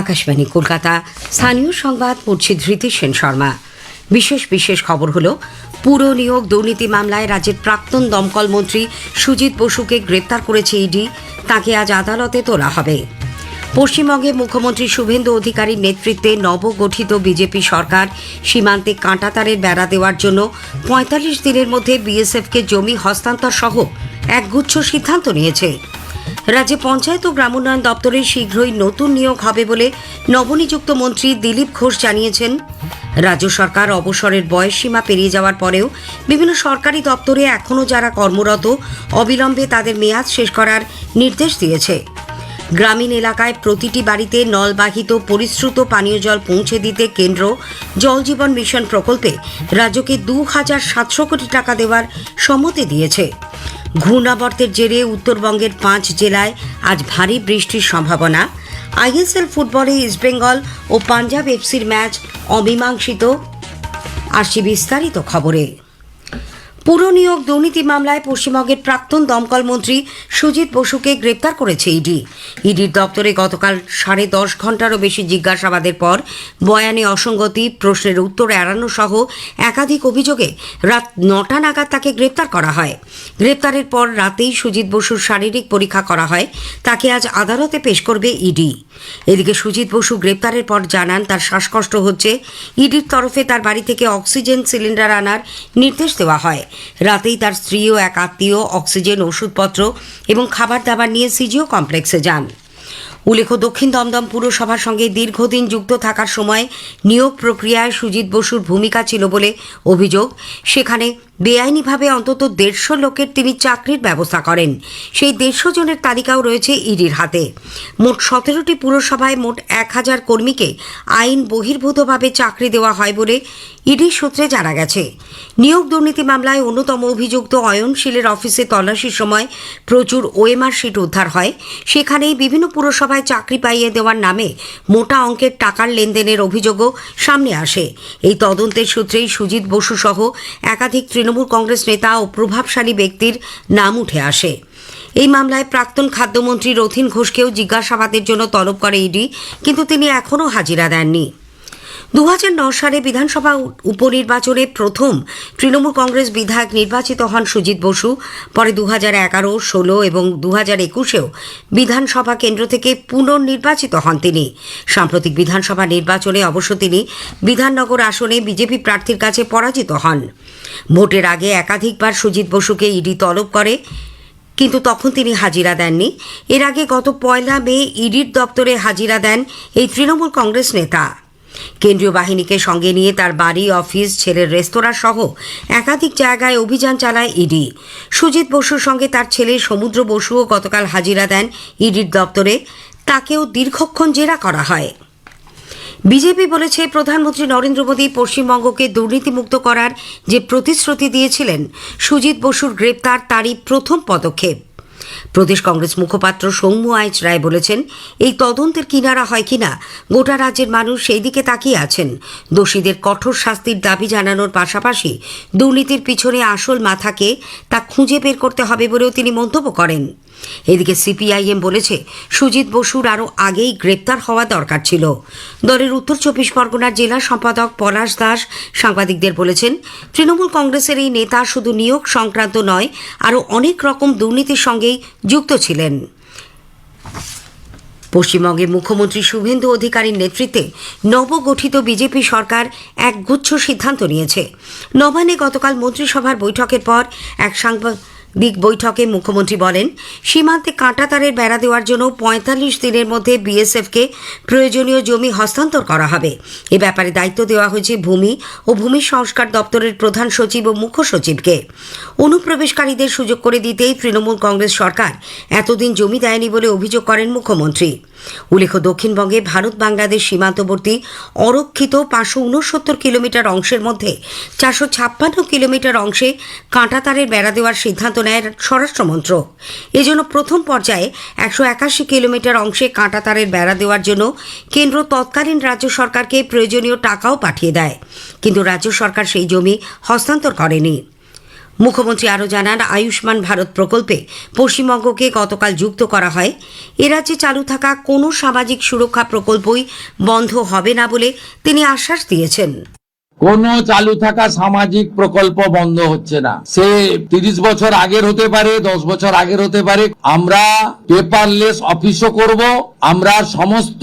আকাশবাণী কলকাতা। স্থানীয় সংবাদ পড়ছি ধৃতি সেন শর্মা। বিশেষ খবর হলো, পুর নিয়োগ দুর্নীতি মামলায় রাজ্যের প্রাক্তন দমকল মন্ত্রী সুজিত বসুকে গ্রেপ্তার করেছে ইডি। তাকে আজ আদালতে তোলা হবে। পশ্চিমবঙ্গে মুখ্যমন্ত্রী শুভেন্দু অধিকারীর নেতৃত্বে নবগঠিত বিজেপি সরকার সীমান্তে কাঁটাতারের বেড়া দেওয়ার জন্য ৪৫ দিনের মধ্যে বিএসএফকে জমি হস্তান্তর সহ একগুচ্ছ সিদ্ধান্ত নিয়েছে। রাজ্যে পঞ্চায়েত ও গ্রামোন্নয়ন দপ্তরে শীঘ্রই নতুন নিয়োগ হবে বলে নবনিযুক্ত মন্ত্রী দিলীপ ঘোষ জানিয়েছেন। রাজ্য সরকার অবসরের বয়সসীমা পেরিয়ে যাওয়ার পরেও বিভিন্ন সরকারি দপ্তরে এখনও যারা কর্মরত, অবিলম্বে তাদের মেয়াদ শেষ করার নির্দেশ দিয়েছে। গ্রামীণ এলাকায় প্রতিটি বাড়িতে নলবাহিত পরিশ্রুত পানীয় জল পৌঁছে দিতে কেন্দ্র জল জীবন মিশন প্রকল্পে রাজ্যকে ২,৭০০ কোটি টাকা দেওয়ার সম্মতি দিয়েছে। ঘূর্ণাবর্তের জেরে উত্তরবঙ্গের ৫ জেলায় আজ ভারী বৃষ্টির সম্ভাবনা। আইএসএল ফুটবলে ইস্টবেঙ্গল ও পাঞ্জাব এফসির ম্যাচ অমীমাংসিত। আসছি বিস্তারিত খবরে। পুর নিয়োগ দুর্নীতি মামলায় পশ্চিমবঙ্গের প্রাক্তন দমকল মন্ত্রী সুজিত বসুকে গ্রেপ্তার করেছে ইডি। ইডির দপ্তরে গতকাল ১০.৫ ঘণ্টারও বেশি জিজ্ঞাসাবাদের পর বয়ানে অসঙ্গতি, প্রশ্নের উত্তর এড়ানো সহ একাধিক অভিযোগে রাত ৯টা নাগাদ তাকে গ্রেপ্তার করা হয়। গ্রেপ্তারের পর রাতেই সুজিত বসুর শারীরিক পরীক্ষা করা হয়। তাকে আজ আদালতে পেশ করবে ইডি। এদিকে সুজিত বসু গ্রেপ্তারের পর জানান তার শ্বাসকষ্ট হচ্ছে। ইডির তরফে তার বাড়ি থেকে অক্সিজেন সিলিন্ডার আনার নির্দেশ দেওয়া হয়। রাতেই তার স্ত্রী ও এক আত্মীয় অক্সিজেন, ওষুধপত্র এবং খাবার দাবার নিয়ে সিজিও কমপ্লেক্সে যান। উল্লেখ্য, দক্ষিণ দমদম পুরসভার সঙ্গে দীর্ঘদিন যুক্ত থাকার সময় নিয়োগ প্রক্রিয়ায় সুজিত বসুর ভূমিকা ছিল বলে অভিযোগ। সেখানে বেআইনিভাবে অন্তত ১৫০ লোকের তিনি চাকরির ব্যবস্থা করেন। সেই ১৫০ জনের তালিকাও রয়েছে ইডির হাতে। মোট ১৭টি পুরসভায় মোট ১,০০০ কর্মীকে আইন বহির্ভূতভাবে চাকরি দেওয়া হয় বলে ইডির সূত্রে জানা গেছে। নিয়োগ দুর্নীতি মামলায় অন্যতম অভিযুক্ত অয়নশীলের অফিসে তল্লাশির সময় প্রচুর ওএমআর শিট উদ্ধার হয়। সেখানেই বিভিন্ন পুরসভায় চাকরি পাইয়ে দেওয়ার নামে মোটা অঙ্কের টাকার লেনদেনের অভিযোগও সামনে আসে। এই তদন্তের সূত্রেই সুজিত বসু সহ একাধিক তৃণমূল কংগ্রেস নেতা ও প্রভাবশালী ব্যক্তির নাম উঠে আসে। এই মামলায় প্রাক্তন খাদ্যমন্ত্রী রথীন ঘোষকেও জিজ্ঞাসাবাদের জন্য তলব করে ইডি, কিন্তু তিনি এখনও হাজিরা দেননি। ২০০৯ সালে বিধানসভা উপনির্বাচনে প্রথম তৃণমূল কংগ্রেস বিধায়ক নির্বাচিত হন সুজিত বসু। পরে ২০১১, ১৬ এবং ২০২১-এও বিধানসভা কেন্দ্র থেকে পুনর্নির্বাচিত হন তিনি। সাম্প্রতিক বিধানসভা নির্বাচনে অবশ্য তিনি বিধাননগর আসনে বিজেপি প্রার্থীর কাছে পরাজিত হন। ভোটের আগে একাধিকবার সুজিত বসুকে ইডি তলব করে, কিন্তু তখন তিনি হাজিরা দেননি। এর আগে গত ১ মে ইডির দপ্তরে হাজিরা দেন এই তৃণমূল কংগ্রেস নেতা। কেন্দ্রীয় বাহিনীকে সঙ্গে নিয়ে তার বাড়ি, অফিস, ছেলের রেস্তোরাঁ সহ একাধিক জায়গায় অভিযান চালায় ইডি। সুজিত বসুর সঙ্গে তার ছেলে সমুদ্র বসুও গতকাল হাজিরা দেন ইডির দপ্তরে। তাকেও দীর্ঘক্ষণ জেরা করা হয়। বিজেপি বলেছে, প্রধানমন্ত্রী নরেন্দ্র মোদী পশ্চিমবঙ্গকে দুর্নীতিমুক্ত করার যে প্রতিশ্রুতি দিয়েছিলেন, সুজিত বসুর গ্রেপ্তার তারই প্রথম পদক্ষেপ। প্রদেশ কংগ্রেস মুখপাত্র সৌম্য আইচ রায় বলেছেন, এই তদন্তের কিনারা হয় কিনা গোটা রাজ্যের মানুষ সেই দিকে তাকিয়ে আছেন। দোষীদের কঠোর শাস্তির দাবি জানানোর পাশাপাশি দুর্নীতির পিছনে আসল মাথাকে তা খুঁজে বের করতে হবে বলেও তিনি মন্তব্য করেন। এদিকে সিপিআইএম বলেছে, সুজিত বসুর আরও আগেই গ্রেপ্তার হওয়া দরকার ছিল। দলের উত্তর ২৪ পরগনার জেলা সম্পাদক পলাশ দাস সাংবাদিকদের বলেছেন, তৃণমূল কংগ্রেসের এই নেতা শুধু নিয়োগ সংক্রান্ত নয়, আরও অনেক রকম দুর্নীতির সঙ্গেই যুক্ত ছিলেন। পশ্চিমবঙ্গে মুখ্যমন্ত্রী শুভেন্দু অধিকারীর নেতৃত্বে নবগঠিত বিজেপি সরকার একগুচ্ছ সিদ্ধান্ত নিয়েছে। নবান্নে গতকাল মন্ত্রিসভার বৈঠকের পর এক সাংবাদিক বৈঠকে মুখ্যমন্ত্রী বলেন, সীমান্তে কাঁটাতারের বেড়া দেওয়ার জন্য ৪৫ দিনের মধ্যে বিএসএফকে প্রয়োজনীয় জমি হস্তান্তর করা হবে। এ ব্যাপারে দায়িত্ব দেওয়া হয়েছে ভূমি ও ভূমি সংস্কার দপ্তরের প্রধান সচিব ও মুখ্য সচিবকে। অনুপ্রবেশকারীদের সুযোগ করে দিতেই তৃণমূল কংগ্রেস সরকার এতদিন জমি দেয়নি বলে অভিযোগ করেন মুখ্যমন্ত্রী। উল্লেখ্য, দক্ষিণবঙ্গে ভারত বাংলাদেশ সীমান্তবর্তী অরক্ষিত ৫৬৯ কিলোমিটার অংশের মধ্যে ৪৫৬ কিলোমিটার অংশে কাঁটাতারের বেড়া দেওয়ার সিদ্ধান্ত নেয় স্বরাষ্ট্র মন্ত্রক। এজন্য প্রথম পর্যায়ে ১৮১ কিলোমিটার অংশে কাঁটাতারের বেড়া দেওয়ার জন্য কেন্দ্র তৎকালীন রাজ্য সরকারকে প্রয়োজনীয় টাকাও পাঠিয়ে দেয়, কিন্তু রাজ্য সরকার সেই জমি হস্তান্তর করেনি। মুখ্যমন্ত্রী আরও জানান, আয়ুষ্মান ভারত প্রকল্পে পশ্চিমবঙ্গকে গতকাল যুক্ত করা হয়। এ রাজ্যে চালু থাকা কোনো সামাজিক সুরক্ষা প্রকল্পই বন্ধ হবে না বলে তিনি আশ্বাস দিয়েছেন। কোন চালু থাকা সামাজিক প্রকল্প বন্ধ হচ্ছে না। সে 30 বছর আগের হতে পারে, 10 বছর আগের হতে পারে। আমরা পেপারলেস অফিসও করব, আমরা সমস্ত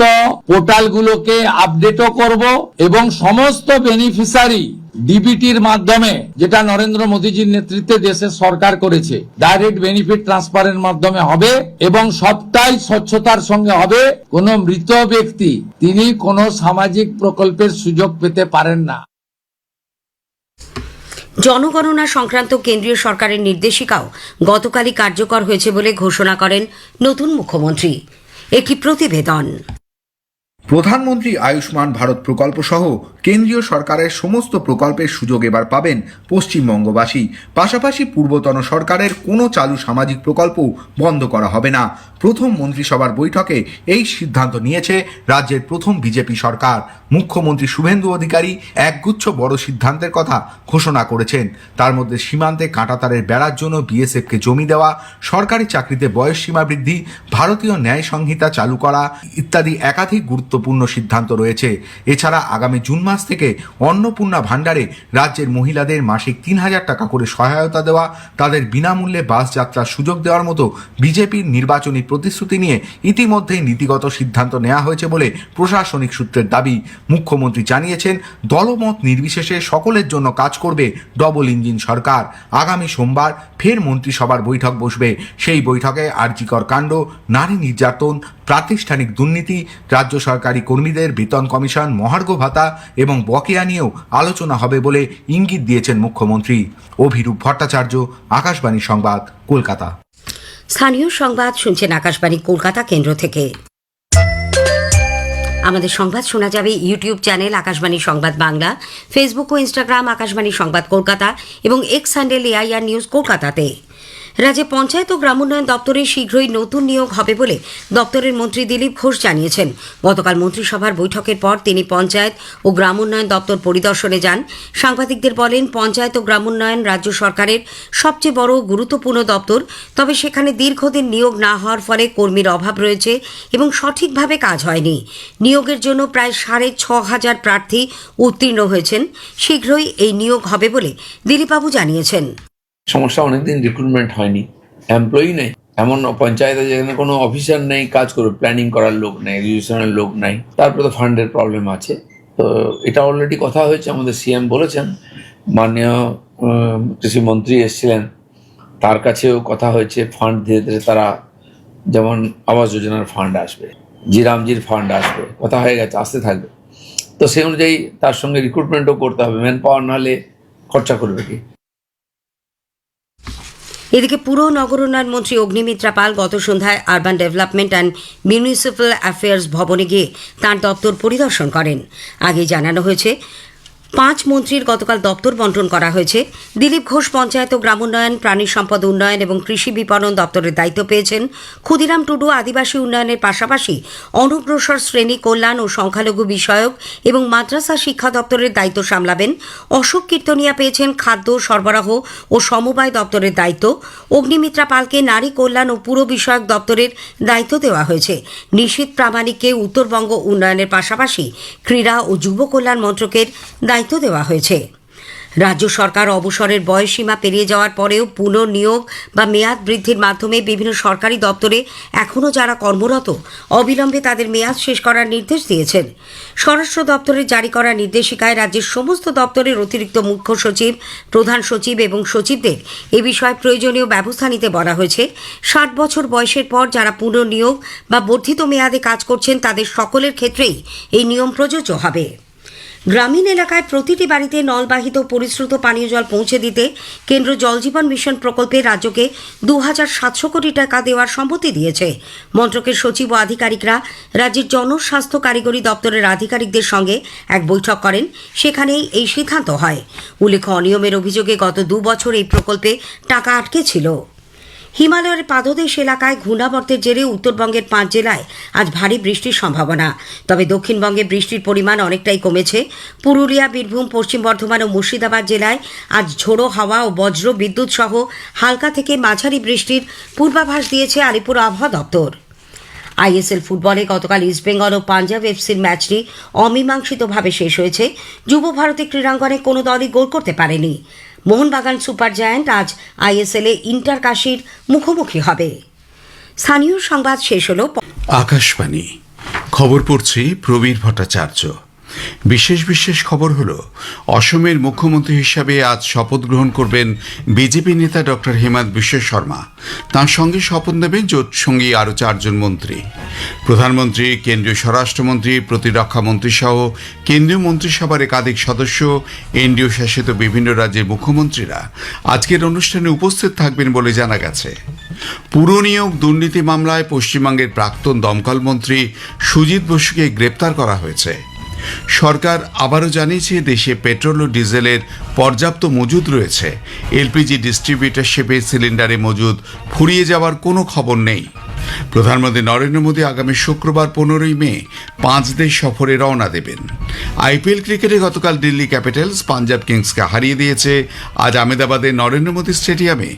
পোর্টালগুলোকে আপডেটও করব এবং সমস্ত বেনিফিশিয়ারি ডিবিটির মাধ্যমে, যেটা নরেন্দ্র মোদীজির নেতৃত্বে দেশের সরকার করেছে, ডাইরেক্ট বেনিফিট ট্রান্সফারের মাধ্যমে হবে এবং সবটাই স্বচ্ছতার সঙ্গে হবে। কোন মৃত ব্যক্তি তিনি কোন সামাজিক প্রকল্পের সুযোগ পেতে পারেন না। জনগণনা সংক্রান্ত কেন্দ্রীয় সরকারের নির্দেশিকাও গতকালই কার্যকর হয়েছে বলে ঘোষণা করেন নতুন মুখ্যমন্ত্রী। একটি প্রতিবেদন। প্রধানমন্ত্রী আয়ুষ্মান ভারত প্রকল্প সহ কেন্দ্রীয় সরকারের সমস্ত প্রকল্পের সুযোগ এবার পাবেন পশ্চিমবঙ্গবাসী। পাশাপাশি পূর্বতন সরকারের কোনো চালু সামাজিক প্রকল্প বন্ধ করা হবে না। প্রথম মন্ত্রিসভার বৈঠকে এই সিদ্ধান্ত নিয়েছে রাজ্যের প্রথম বিজেপি সরকার। মুখ্যমন্ত্রী শুভেন্দু অধিকারী একগুচ্ছ বড় সিদ্ধান্তের কথা ঘোষণা করেছেন। তার মধ্যে সীমান্তে কাঁটাতারের বেড়ার জন্য বিএসএফকে জমি দেওয়া, সরকারি চাকরিতে বয়স সীমা বৃদ্ধি, ভারতীয় ন্যায় সংহিতা চালু করা ইত্যাদি একাধিক গুরুত্বপূর্ণ সিদ্ধান্ত রয়েছে। এছাড়া আগামী জুন মাস থেকে অন্নপূর্ণা ভাণ্ডারে রাজ্যের মহিলাদের মাসিক 3,000 টাকা করে সহায়তা দেওয়া, তাদের বিনামূল্যে বাস যাত্রার সুযোগ দেওয়ার মতো বিজেপির নির্বাচনী প্রতিশ্রুতি নিয়ে ইতিমধ্যেই নীতিগত সিদ্ধান্ত নেওয়া হয়েছে বলে প্রশাসনিক সূত্রের দাবি। মুখ্যমন্ত্রী জানিয়েছেন, দলমত নির্বিশেষে সকলের জন্য কাজ করবে ডবল ইঞ্জিন সরকার। আগামী সোমবার ফের মন্ত্রিসভার বৈঠক বসবে। সেই বৈঠকে আরজিকর কাণ্ড, নারী নির্যাতন, প্রাতিষ্ঠানিক দুর্নীতি, রাজ্য সরকারি কর্মীদের বেতন কমিশন, মহার্ঘ ভাতা এবং বকেয়া নিয়েও আলোচনা হবে বলে ইঙ্গিত দিয়েছেন মুখ্যমন্ত্রী। অভিরূপ ভট্টাচার্য, আকাশবাণী সংবাদ, কলকাতা। স্থানীয় সংবাদ শুনছেন আকাশবাণী কলকাতা কেন্দ্র থেকে। আমাদের সংবাদ শোনা যাবে ইউটিউব চ্যানেল আকাশবাণী সংবাদ বাংলা, ফেসবুক ও ইনস্টাগ্রাম আকাশবাণী সংবাদ কলকাতা এবং এক্স হ্যান্ডেল এআইআর নিউজ কলকাতাতে। রাজ্যে পঞ্চায়েত ও গ্রামোন্নয়ন দপ্তরে শীঘ্রই নতুন নিয়োগ হবে বলে দপ্তরের মন্ত্রী দিলীপ ঘোষ জানিয়েছেন। গতকাল মন্ত্রিসভার বৈঠকের পর তিনি পঞ্চায়েত ও গ্রামোন্নয়ন দপ্তর পরিদর্শনে যান। সাংবাদিকদের বলেন, পঞ্চায়েত ও গ্রামোন্নয়ন রাজ্য সরকারের সবচেয়ে বড় গুরুত্বপূর্ণ দপ্তর। তবে সেখানে দীর্ঘদিন নিয়োগ না হওয়ার ফলে কর্মীর অভাব রয়েছে এবং সঠিকভাবে কাজ হয়নি। নিয়োগের জন্য প্রায় 6,500 প্রার্থী উত্তীর্ণ হয়েছেন। শীঘ্রই এই নিয়োগ হবে বলে দিলীপবাবু জানিয়েছেন। সমস্যা, অনেকদিন রিক্রুটমেন্ট হয়নি, এমপ্লয়ি নেই। এমন পঞ্চায়েতে যেখানে কোনো অফিসার নেই, কাজ করবে, প্ল্যানিং করার লোক নেই, রেজিস্ট্রেশনের লোক নাই, তারপরে তো ফান্ডের প্রবলেম আছে। তো এটা অলরেডি কথা হয়েছে, আমাদের সিএম বলেছেন, মাননীয় কৃষিমন্ত্রী এসেছিলেন, তার কাছেও কথা হয়েছে। ফান্ড ধীরে ধীরে তারা, যেমন আবাস যোজনার ফান্ড আসবে, জিরামজির ফান্ড আসবে, কথা হয়ে গেছে, আসতে থাকবে। তো সেই অনুযায়ী তার সঙ্গে রিক্রুটমেন্টও করতে হবে। ম্যান পাওয়ার নাহলে খরচা করবে কি? এদিকে পুর নগর উন্নয়ন মন্ত্রী অগ্নিমিত্রা পাল গত সন্ধ্যায় urban development and municipal affairs ভবনে গিয়ে তাঁর দপ্তর পরিদর্শন করেন। আগে জানানো হয়েছে, 5 মন্ত্রীর গতকাল দপ্তর বন্টন করা হয়েছে। দিলীপ ঘোষ পঞ্চায়েত ও গ্রামোন্নয়ন, প্রাণী সম্পদ উন্নয়ন এবং কৃষি বিপণন দপ্তরের দায়িত্ব পেয়েছেন। ক্ষুদিরাম টুডু আদিবাসী উন্নয়নের পাশাপাশি অনগ্রসর শ্রেণী কল্যাণ ও সংখ্যালঘু বিষয়ক এবং মাদ্রাসা শিক্ষা দপ্তরের দায়িত্ব সামলাবেন। অশোক কীর্তনিয়া পেয়েছেন খাদ্য সরবরাহ ও সমবায় দপ্তরের দায়িত্ব। অগ্নিমিত্রা পালকে নারী কল্যাণ ও পুর বিষয়ক দপ্তরের দায়িত্ব দেওয়া হয়েছে। নিশীথ প্রামাণিককে উত্তরবঙ্গ উন্নয়নের পাশাপাশি ক্রীড়া ও যুব কল্যাণ মন্ত্রকের দায়িত্ব দেওয়া হয়েছে। রাজ্য সরকার অবসরের বয়সসীমা পেরিয়ে যাওয়ার পরেও পুনর্নিয়োগ বা মেয়াদ বৃদ্ধির মাধ্যমে বিভিন্ন সরকারি দপ্তরে এখনও যারা কর্মরত, অবিলম্বে তাদের মেয়াদ শেষ করার নির্দেশ দিয়েছেন। স্বরাষ্ট্র দপ্তরের জারি করা নির্দেশিকায় রাজ্যের সমস্ত দপ্তরের অতিরিক্ত মুখ্য সচিব, প্রধান সচিব এবং সচিবদের এ বিষয়ে প্রয়োজনীয় ব্যবস্থা নিতে বলা হয়েছে। 60 বছর বয়সের পর যারা পুনর্নিয়োগ বা বর্ধিত মেয়াদে কাজ করছেন, তাদের সকলের ক্ষেত্রেই এই নিয়ম প্রযোজ্য হবে। গ্রামীণ এলাকায় প্রতিটি বাড়িতে নলবাহিত পরিশ্রুত পানীয় জল পৌঁছে দিতে কেন্দ্র জল জীবন মিশন প্রকল্পে রাজ্যকে 2,700 কোটি টাকা দেওয়ার সম্মতি দিয়েছে। মন্ত্রকের সচিব ও আধিকারিকরা রাজ্যের জনস্বাস্থ্য কারিগরি দপ্তরের আধিকারিকদের সঙ্গে এক বৈঠক করেন। সেখানেই এই সিদ্ধান্ত হয়। উল্লেখ্য, অনিয়মের অভিযোগে গত 2 বছর এই প্রকল্পে টাকা আটকে ছিল। হিমালয়ের পাদদেশ এলাকায় ঘূর্ণাবর্তের জেরে উত্তরবঙ্গের 5 জেলায় আজ ভারী বৃষ্টির সম্ভাবনা। তবে দক্ষিণবঙ্গে বৃষ্টির পরিমাণ অনেকটাই কমেছে। পুরুলিয়া, বীরভূম, পশ্চিম বর্ধমান ও মুর্শিদাবাদ জেলায় আজ ঝোড়ো হাওয়া ও বজ্র বিদ্যুৎ সহ হালকা থেকে মাঝারি বৃষ্টির পূর্বাভাস দিয়েছে আলিপুর আবহাওয়া দপ্তর। আইএসএল ফুটবলে গতকাল ইস্টবেঙ্গল ও পাঞ্জাব এফসির ম্যাচটি অমীমাংসিতভাবে শেষ হয়েছে। যুব ভারতী ক্রীড়াঙ্গনে কোনো দলই গোল করতে পারেনি। মোহনবাগান সুপার জায়ান্ট আজ আইএসএলে ইন্টার কাশীর মুখোমুখি হবে। স্থানীয় সংবাদ শেষ হল। আকাশবাণী খবর পড়ছি প্রবীর ভট্টাচার্য। বিশেষ খবর হলো, অসমের মুখ্যমন্ত্রী হিসাবে আজ শপথ গ্রহণ করবেন বিজেপি নেতা ডক্টর হেমন্ত বিশ্ব শর্মা। তাঁর সঙ্গে শপথ নেবেন জোট সঙ্গী আরও 4 জন মন্ত্রী। প্রধানমন্ত্রী, কেন্দ্রীয় স্বরাষ্ট্রমন্ত্রী, প্রতিরক্ষা মন্ত্রী সহ কেন্দ্রীয় মন্ত্রিসভার একাধিক সদস্য, এনডিও শাসিত বিভিন্ন রাজ্যের মুখ্যমন্ত্রীরা আজকের অনুষ্ঠানে উপস্থিত থাকবেন বলে জানা গেছে। পুর নিয়োগ দুর্নীতি মামলায় পশ্চিমবঙ্গের প্রাক্তন দমকল মন্ত্রী সুজিত বসুকে গ্রেপ্তার করা হয়েছে। সরকার আবারও জানিয়েছে দেশে পেট্রোল ও ডিজেলের পর্যাপ্ত মজুদ রয়েছে। এলপিজি ডিস্ট্রিবিউটরশিপের সিলিন্ডারে মজুদ ফুরিয়ে যাওয়ার কোনো খবর নেই। প্রধানমন্ত্রী নরেন্দ্র মোদী আগামী শুক্রবার 15ই মে 5 দেশ সফরে রওনা দেবেন। আইপিএল ক্রিকেটে গতকাল দিল্লি ক্যাপিটালস পাঞ্জাব কিংসকে হারিয়ে দিয়েছে। আজ আহমেদাবাদের নরেন্দ্র মোদী স্টেডিয়ামে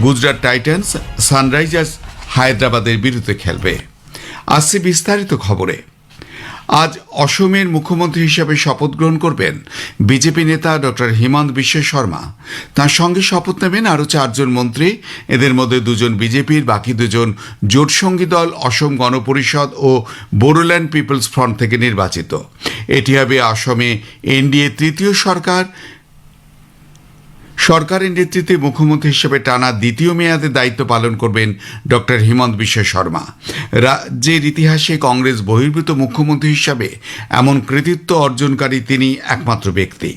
গুজরাট টাইটান্স সানরাইজার্স হায়দ্রাবাদের বিরুদ্ধে খেলবে। আসছে বিস্তারিত খবরে। আজ অসমের মুখ্যমন্ত্রী হিসেবে শপথ গ্রহণ করবেন বিজেপি নেতা ডক্টর হেমন্ত বিশ্ব শর্মা। তাঁর সঙ্গে শপথ নেবেন আরও 4 জন মন্ত্রী। এদের মধ্যে 2 জন বিজেপির, বাকি 2 জন জোটসঙ্গী দল অসম গণ পরিষদ ও বোডোল্যান্ড পিপলস ফ্রন্ট থেকে নির্বাচিত। এটি হবে আসামে এনডিএ তৃতীয় সরকারের নেতৃত্বে মুখ্যমন্ত্রী হিসেবে টানা দ্বিতীয় মেয়াদে দায়িত্ব পালন করবেন ডক্টর হেমন্ত বিশ্ব শর্মা। রাজ্যের ইতিহাসে কংগ্রেস বহির্ভূত মুখ্যমন্ত্রী হিসাবে এমন কৃতিত্ব অর্জনকারী তিনি একমাত্র ব্যক্তি।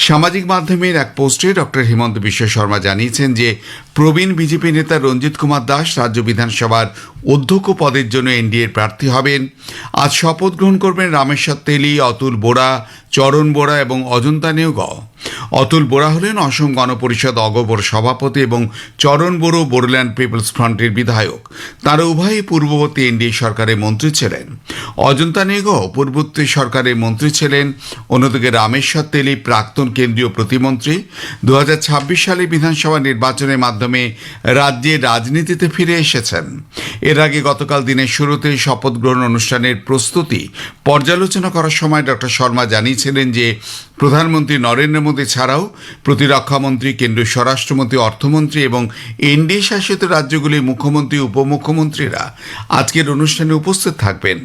সামাজিক মাধ্যমের এক পোস্টে ডক্টর হেমন্ত বিশ্ব শর্মা জানিয়েছেন যে প্রবীণ বিজেপি নেতা রঞ্জিত কুমার দাস রাজ্য বিধানসভার অধ্যক্ষ পদের জন্য এনডিএর প্রার্থী হবেন। আজ শপথ গ্রহণ করবেন রামেশ্বর তেলি, অতুল বোরা, চরণ বোরা এবং অজন্তা নেওগাঁও। অতুল বোরা হলেন অসম গণপরিষদ অগপর সভাপতি এবং চরণ বোরো বোডোল্যান্ড পিপলস ফ্রন্টের বিধায়ক। তারা উভয়ই পূর্ববর্তী এনডিএ সরকারের মন্ত্রী ছিলেন। অজন্তা নেওগাঁও পূর্ববর্তী সরকারের মন্ত্রী ছিলেন। অন্যদিকে রামেশ্বর তেলি প্রাক্তন কেন্দ্রীয় প্রতিমন্ত্রী। 2026 সালে বিধানসভা নির্বাচনের মাধ্যমে রাজ্যের রাজনীতিতে ফিরে এসেছেন। এর আগে গতকাল দিনের শুরুতে শপথ গ্রহণ অনুষ্ঠানের প্রস্তুতি পর্যালোচনা করার সময় ডক্টর শর্মা জানিয়েছিলেন যে প্রধানমন্ত্রী নরেন্দ্র মোদী ছাড়াও প্রতিরক্ষামন্ত্রী, কেন্দ্রীয় স্বরাষ্ট্রমন্ত্রী, অর্থমন্ত্রী এবং এনডিএ শাসিত রাজ্যগুলির মুখ্যমন্ত্রী, উপমুখ্যমন্ত্রীরা আজকের অনুষ্ঠানে উপস্থিত থাকবেন।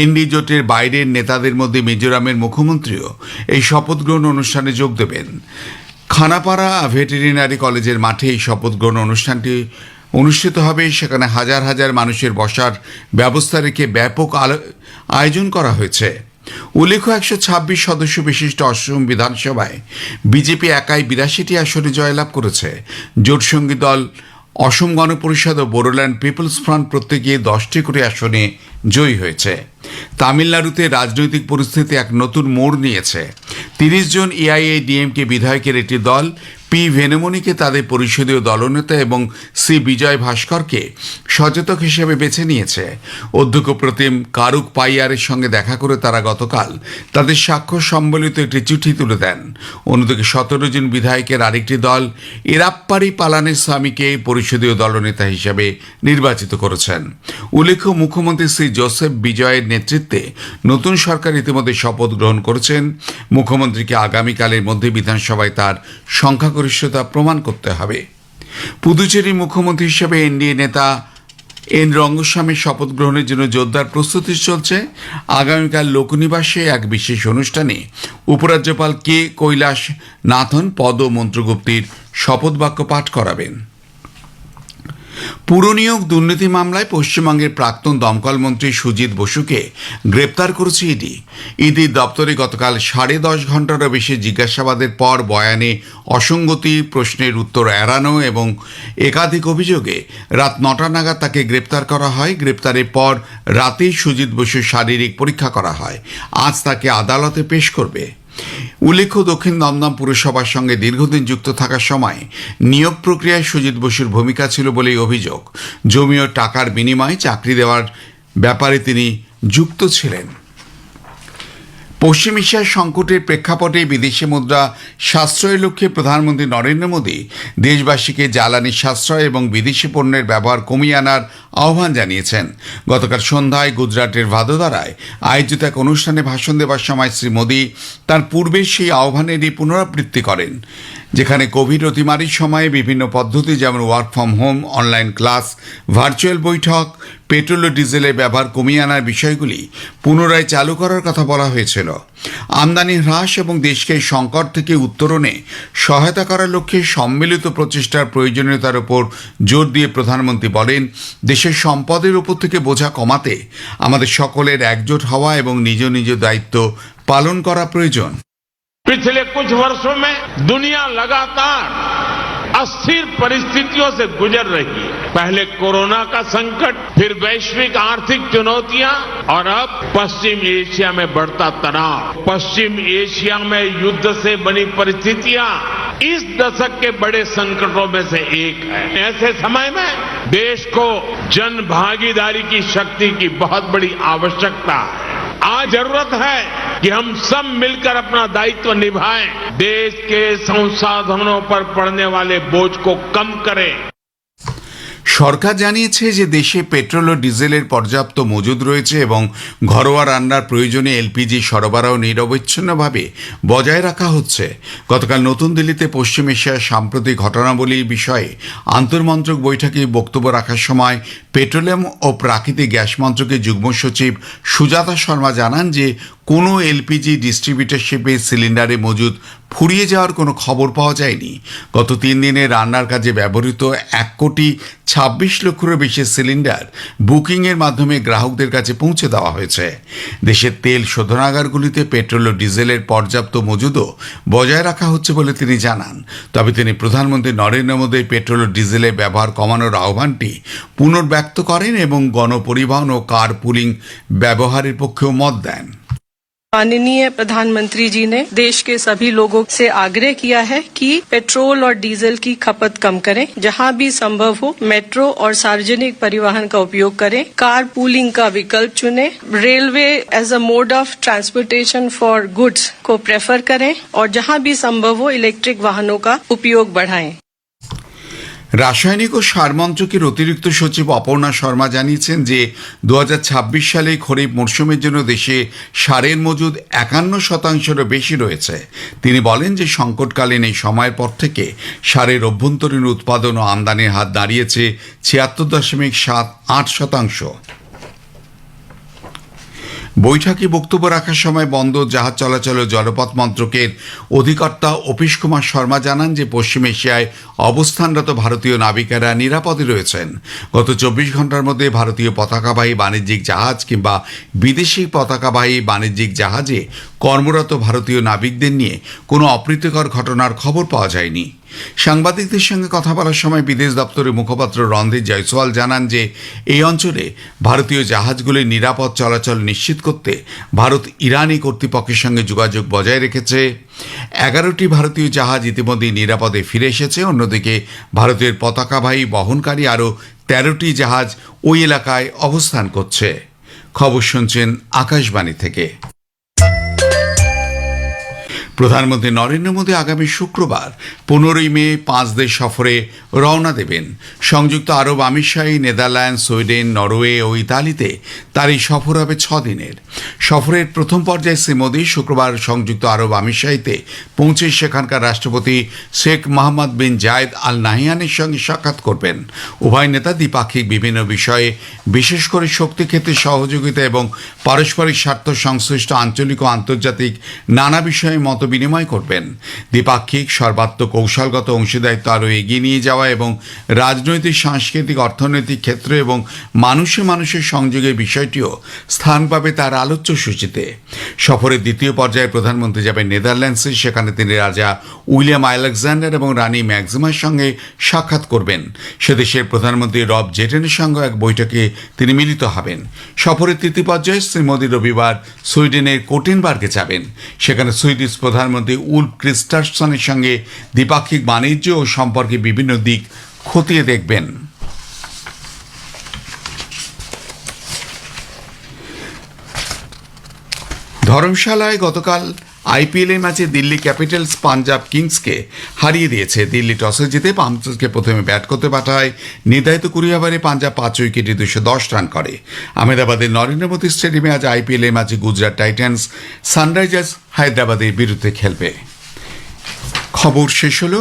এনডি জোটের বাইরের নেতাদের মধ্যে মিজোরামের মুখ্যমন্ত্রীও এই শপথ গ্রহণ অনুষ্ঠানে যোগ দেবেন। খানাপাড়া ভেটেরিনারি কলেজের মাঠে এই শপথ গ্রহণ অনুষ্ঠানটি অনুষ্ঠিত হবে। সেখানে হাজার হাজার মানুষের বসার ব্যবস্থা রেখে ব্যাপক আয়োজন করা হয়েছে। উল্লেখ্য, 126 সদস্য বিশিষ্ট অসম বিধানসভায় বিজেপি একাই 82টি আসনে জয়লাভ করেছে। জোটসঙ্গী দল অসম গণ পরিষদ ও বোডোল্যান্ড পিপলস ফ্রন্ট প্রত্যেকে 10টি করে আসনে জয়ী হয়েছে। তামিলনাড়ুতে রাজনৈতিক পরিস্থিতি এক নতুন মোড় নিয়েছে। 30 জন এআইএডিএমকে বিধায়কের একটি দল পি ভেনুমণিকে তাদের পরিষদীয় দলনেতা এবং সি বিজয় ভাস্করকে সচেতক হিসেবে বেছে নিয়েছে। অধ্যক্ষ প্রতিম কারুক পাইয়ারের সঙ্গে দেখা করে তারা গতকাল তাদের স্বাক্ষর সম্বলিত একটি চিঠি তুলে দেন। অন্যদিকে 17 জন বিধায়কের আরেকটি দল এরাপ্পারি পালানিস্বামীকে পরিষদীয় দলনেতা হিসেবে নির্বাচিত করেছেন। উল্লেখ্য, মুখ্যমন্ত্রী শ্রী জোসেফ বিজয়ের নেতৃত্বে নতুন সরকার ইতিমধ্যে শপথ গ্রহণ করেছেন। মুখ্যমন্ত্রীকে আগামীকালের মধ্যে বিধানসভায় তার সংখ্যাগরিষ্ঠতা প্রমাণ করতে হবে। পুদুচেরি মুখ্যমন্ত্রী হিসেবে এনডিএ নেতা এন রঙ্গস্বামীর শপথ গ্রহণের জন্য জোরদার প্রস্তুতি চলছে। আগামীকাল লোকনিবাসে এক বিশেষ অনুষ্ঠানে উপরাজ্যপাল কে কৈলাস নাথন পদ ও মন্ত্রগুপ্তির শপথ বাক্য পাঠ করাবেন। পুর নিয়োগ দুর্নীতি মামলায় পশ্চিমবঙ্গের প্রাক্তন দমকল মন্ত্রী সুজিত বসুকে গ্রেপ্তার করেছে ইডি। ইডির দপ্তরে গতকাল 10.5 ঘন্টারও বেশি জিজ্ঞাসাবাদের পর বয়ানে অসঙ্গতি, প্রশ্নের উত্তর এড়ানো এবং একাধিক অভিযোগে রাত 9টা নাগাদ তাকে গ্রেপ্তার করা হয়। গ্রেপ্তারের পর রাতেই সুজিত বসুর শারীরিক পরীক্ষা করা হয়। আজ তাকে আদালতে পেশ করবে। উল্লেখ্য দক্ষিণ দমদম পুরসভার সঙ্গে দীর্ঘদিন যুক্ত থাকার সময় নিয়োগ প্রক্রিয়ায় সুজিত বসুর ভূমিকা ছিল বলেই অভিযোগ। জমি ও টাকার বিনিময়ে চাকরি দেওয়ার ব্যাপারে তিনি যুক্ত ছিলেন। পশ্চিম এশিয়ার সংকটের প্রেক্ষাপটে বিদেশি মুদ্রা সাশ্রয়ের লক্ষ্যে প্রধানমন্ত্রী নরেন্দ্র মোদী দেশবাসীকে জ্বালানি সাশ্রয় এবং বিদেশি পণ্যের ব্যবহার কমিয়ে আনার আহ্বান জানিয়েছেন। গতকাল সন্ধ্যায় গুজরাটের ভাদোদারায় আয়োজিত এক অনুষ্ঠানে ভাষণ দেওয়ার সময় শ্রী মোদী তার পূর্বের সেই আহ্বানেরই পুনরাবৃত্তি করেন, যেখানে কোভিড অতিমারির সময়ে বিভিন্ন পদ্ধতি যেমন work from home, online class, virtual বৈঠক, পেট্রোল ও ডিজেলের ব্যবহার কমিয়ে আনার বিষয়গুলি পুনরায় চালু করার কথা বলা হয়েছিল। আমদানি হ্রাস এবং দেশকে সংকট থেকে উত্তরণে সহায়তা করার লক্ষ্যে সম্মিলিত প্রচেষ্টার প্রয়োজনীয়তার উপর জোর দিয়ে প্রধানমন্ত্রী বলেন, দেশের সম্পদের উপর থেকে বোঝা কমাতে আমাদের সকলের একজোট হওয়া এবং নিজ নিজ দায়িত্ব পালন করা প্রয়োজন। पिछले कुछ वर्षों में दुनिया लगातार अस्थिर परिस्थितियों से गुजर रही है। पहले कोरोना का संकट, फिर वैश्विक आर्थिक चुनौतियां और अब पश्चिम एशिया में बढ़ता तनाव। पश्चिम एशिया में युद्ध से बनी परिस्थितियां इस दशक के बड़े संकटों में से एक है। ऐसे समय में देश को जन भागीदारी की शक्ति की बहुत बड़ी आवश्यकता है। आज जरूरत है कि हम सब मिलकर अपना दायित्व निभाएं, देश के संसाधनों पर पड़ने वाले बोझ को कम करें। সরকার জানিয়েছে যে দেশে পেট্রোল ও ডিজেলের পর্যাপ্ত মজুদ রয়েছে এবং ঘরোয়া রান্নার প্রয়োজনে এলপিজি সরবরাহ নিরবচ্ছিন্নভাবে বজায় রাখা হচ্ছে। গতকাল নতুন দিল্লিতে পশ্চিম এশিয়ার সাম্প্রতিক ঘটনাবলীর বিষয়ে আন্তর্মন্ত্রক বৈঠকে বক্তব্য রাখার সময় পেট্রোলিয়াম ও প্রাকৃতিক গ্যাস মন্ত্রকের যুগ্ম সচিব সুজাতা শর্মা জানান যে কোনো এলপিজি ডিস্ট্রিবিউটরশিপে সিলিন্ডারে মজুদ ফুরিয়ে যাওয়ার কোনো খবর পাওয়া যায়নি। গত 3 দিনে রান্নার কাজে ব্যবহৃত 1,26 লক্ষেরও বেশি সিলিন্ডার বুকিংয়ের মাধ্যমে গ্রাহকদের কাছে পৌঁছে দেওয়া হয়েছে। দেশের তেল শোধনাগারগুলিতে পেট্রোল ও ডিজেলের পর্যাপ্ত মজুদও বজায় রাখা হচ্ছে বলে তিনি জানান। তবে তিনি প্রধানমন্ত্রী নরেন্দ্র মোদীর পেট্রোল ও ডিজেলের ব্যবহার কমানোর আহ্বানটি পুনর্ব্যক্ত করেন এবং গণপরিবহন ও কার পুলিং ব্যবহারের পক্ষেও মত দেন। माननीय प्रधानमंत्री जी ने देश के सभी लोगों से आग्रह किया है कि पेट्रोल और डीजल की खपत कम करें, जहां भी संभव हो मेट्रो और सार्वजनिक परिवहन का उपयोग करें, कार पूलिंग का विकल्प चुनें, railway as a mode of transportation for goods को प्रेफर करें और जहां भी संभव हो इलेक्ट्रिक वाहनों का उपयोग बढ़ाएं। রাসায়নিক ও সার মন্ত্রকের অতিরিক্ত সচিব অপর্ণা শর্মা জানিয়েছেন যে 2026 সালে খরিফ মরশুমের জন্য দেশে সারের মজুদ 51%-এরও বেশি রয়েছে। তিনি বলেন যে সংকটকালীন এই সময়ের পর থেকে সারের অভ্যন্তরীণ উৎপাদন ও আমদানির হার দাঁড়িয়েছে 76.78%। বৈঠকে বক্তব্য রাখার সময় বন্দর, জাহাজ চলাচল ও জলপথ মন্ত্রকের অধিকর্তা অপীশ কুমার শর্মা জানান যে পশ্চিম এশিয়ায় অবস্থানরত ভারতীয় নাবিকেরা নিরাপদে রয়েছেন। গত 24 ঘন্টার মধ্যে ভারতীয় পতাকাবাহী বাণিজ্যিক জাহাজ কিংবা বিদেশি পতাকাবাহী বাণিজ্যিক জাহাজে কর্মরত ভারতীয় নাবিকদের নিয়ে কোনো অপ্রীতিকর ঘটনার খবর পাওয়া যায়নি। সাংবাদিকদের সঙ্গে কথা বলার সময় বিদেশ দপ্তরের মুখপাত্র রণধীর জয়সওয়াল জানান যে এই অঞ্চলে ভারতীয় জাহাজগুলির নিরাপদ চলাচল নিশ্চিত করতে ভারত ইরানি কর্তৃপক্ষের সঙ্গে যোগাযোগ বজায় রেখেছে। 11টি ভারতীয় জাহাজ ইতিমধ্যেই নিরাপদে ফিরে এসেছে। অন্যদিকে ভারতের পতাকাবাহী বহনকারী আরও 13টি জাহাজ ওই এলাকায় অবস্থান করছে। খবর শুনছেন আকাশবাণী থেকে। প্রধানমন্ত্রী নরেন্দ্র মোদী আগামী শুক্রবার 15 মে 5 দেশ সফরে রওনা দেবেন। সংযুক্ত আরব আমিরশাহী, নেদারল্যান্ড, সুইডেন, নরওয়ে ও ইতালিতে তার এই সফর হবে 6 দিনের। সফরের প্রথম পর্যায়ে শ্রী মোদী শুক্রবার সংযুক্ত আরব আমিরশাহীতে পৌঁছে সেখানকার রাষ্ট্রপতি শেখ মোহাম্মদ বিন জায়েদ আল নাহিয়ানের সঙ্গে সাক্ষাৎ করবেন। উভয় নেতা দ্বিপাক্ষিক বিভিন্ন বিষয়ে, বিশেষ করে শক্তি ক্ষেত্রে সহযোগিতা এবং পারস্পরিক স্বার্থ সংশ্লিষ্ট আঞ্চলিক ও আন্তর্জাতিক নানা বিষয়ে মত বিনিময় করবেন। দ্বিপাক্ষিক সর্বাত্মক কৌশলগত অংশীদারিত্ব আরও এগিয়ে নিয়ে যাওয়া এবং রাজনৈতিক, সাংস্কৃতিক, অর্থনৈতিক ক্ষেত্র এবং মানুষে মানুষের সংযোগের বিষয়টিও স্থান পাবে তার আলোচ্য সূচিতে। সফরের দ্বিতীয় পর্যায়ে প্রধানমন্ত্রী যাবেন নেদারল্যান্ডসে। সেখানে তিনি রাজা উইলিয়াম আলেকজান্ডার এবং রানী ম্যাক্সিমার সঙ্গে সাক্ষাৎ করবেন। সে দেশের প্রধানমন্ত্রী রব জেটেনের সঙ্গে এক বৈঠকে তিনি মিলিত হবেন। সফরের তৃতীয় পর্যায়ে শ্রী মোদী রবিবার সুইডেনের কোটেনবার্গে যাবেন। সেখানে সুইডিশ প্রধান প্রধানমন্ত্রী উলফ ক্রিস্টারসনের সঙ্গে দ্বিপাক্ষিক বাণিজ্য ও সম্পর্কে বিভিন্ন দিক খতিয়ে দেখবেন। ধর্মশালায় গতকাল আইপিএল ম্যাচে দিল্লি ক্যাপিটালস পাঞ্জাব কিংসকে হারিয়ে দিয়েছে। দিল্লি টসে জিতে পাঞ্জাবকে প্রথমে ব্যাট করতে পাঠায়। নির্ধারিত 20 ওভারে পাঞ্জাব 5 উইকেটে 210 রান করে। আহমেদাবাদের নরেন্দ্র মোদী স্টেডিয়ামে আজ আইপিএল ম্যাচে গুজরাট টাইটান্স সানরাইজার্স হায়দ্রাবাদের বিরুদ্ধে খেলবে। খবর শেষ হলো।